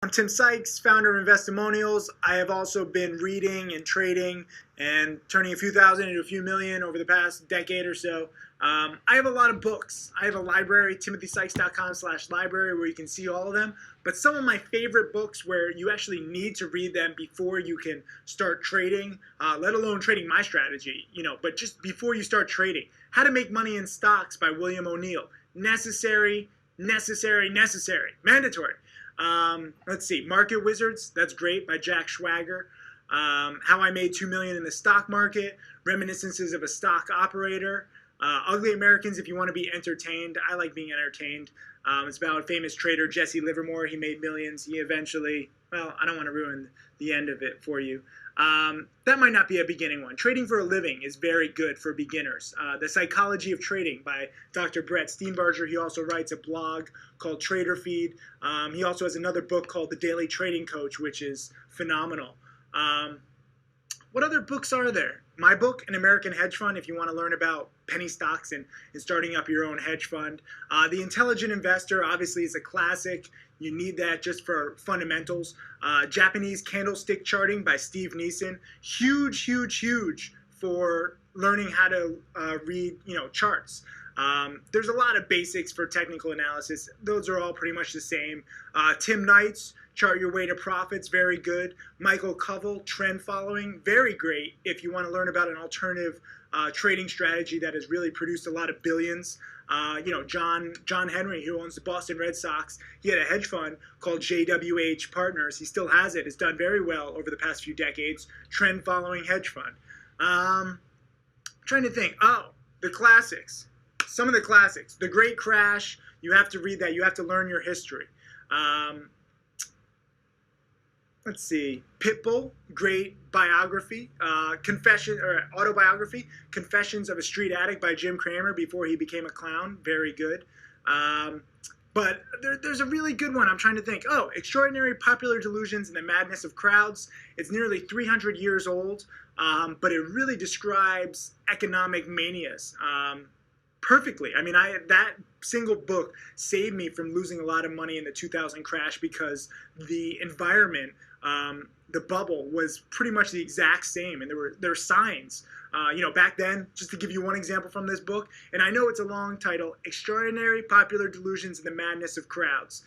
I'm Tim Sykes, founder of Investimonials. I have also been reading and trading and turning a few thousand into a few million over the past decade or so. I have a lot of books. I have a library, timothysykes.com/library, where you can see all of them. But some of my favorite books where you actually need to read them before you can start trading, let alone trading my strategy, but just before you start trading. How to Make Money in Stocks by William O'Neill. Necessary, mandatory. Let's see, Market Wizards, that's great, by Jack Schwager. How I Made $2 Million in the Stock Market, Reminiscences of a Stock Operator. Ugly Americans, if you want to be entertained. I like being entertained. It's about famous trader Jesse Livermore. He made millions. He eventually, well, I don't want to ruin the end of it for you. That might not be a beginning one. Trading for a Living is very good for beginners. The Psychology of Trading by Dr. Brett Steenbarger. He also writes a blog called Trader Feed. He also has another book called The Daily Trading Coach, which is phenomenal. What other books are there? My book, An American Hedge Fund, if you want to learn about penny stocks and starting up your own hedge fund. The Intelligent Investor, obviously, is a classic. You need that just for fundamentals. Japanese Candlestick Charting by Steve Nissen. Huge for learning how to read, charts. There's a lot of basics for technical analysis. Those are all pretty much the same. Tim Knight's Chart Your Way to Profits, very good. Michael Covell, Trend Following, very great if you want to learn about an alternative trading strategy that has really produced a lot of billions. John Henry, who owns the Boston Red Sox, he had a hedge fund called JWH Partners. He still has it. It's done very well over the past few decades. Trend Following Hedge Fund. Trying to think. Oh, the classics. Some of the classics. The Great Crash. You have to read that. You have to learn your history. Let's see, Pitbull, great biography, autobiography, Confessions of a Street Addict by Jim Cramer before he became a clown, very good. But there's a really good one I'm trying to think. Oh, Extraordinary Popular Delusions and the Madness of Crowds. It's nearly 300 years old, but it really describes economic manias perfectly. I mean, that single book saved me from losing a lot of money in the 2000 crash because the environment, the bubble, was pretty much the exact same, and there were signs. Back then, just to give you one example from this book, and I know it's a long title, Extraordinary Popular Delusions and the Madness of Crowds.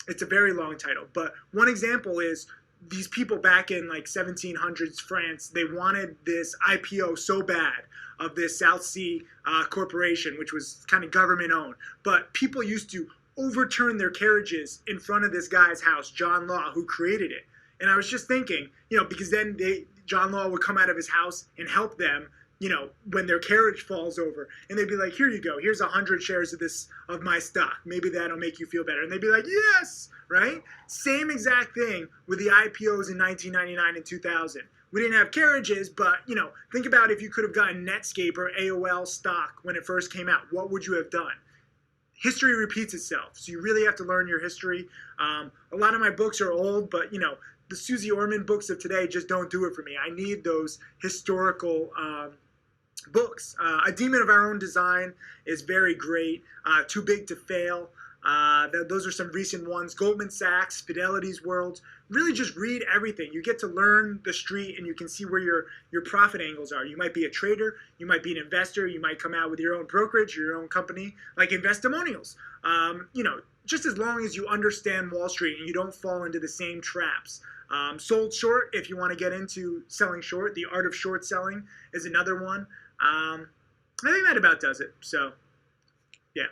It's a very long title, but one example is these people back in like 1700s France, they wanted this IPO so bad of this South Sea corporation, which was kind of government owned. But people used to overturn their carriages in front of this guy's house, John Law, who created it. And I was just thinking, because then John Law would come out of his house and help them, when their carriage falls over, and they'd be like, here you go, here's 100 shares of my stock. Maybe that'll make you feel better. And they'd be like, yes, right? Same exact thing with the IPOs in 1999 and 2000. We didn't have carriages, but, think about if you could have gotten Netscape or AOL stock when it first came out. What would you have done? History repeats itself, so you really have to learn your history. A lot of my books are old, but, the Susie Orman books of today just don't do it for me. I need those historical books. A Demon of Our Own Design is very great. Too Big to Fail. Those are some recent ones. Goldman Sachs, Fidelity's World. Really just read everything. You get to learn the street, and you can see where your profit angles are. You might be a trader. You might be an investor. You might come out with your own brokerage, your own company, like Investimonials. Just as long as you understand Wall Street and you don't fall into the same traps. Sold Short, if you want to get into selling short. The Art of Short Selling is another one. I think that about does it. So, yeah.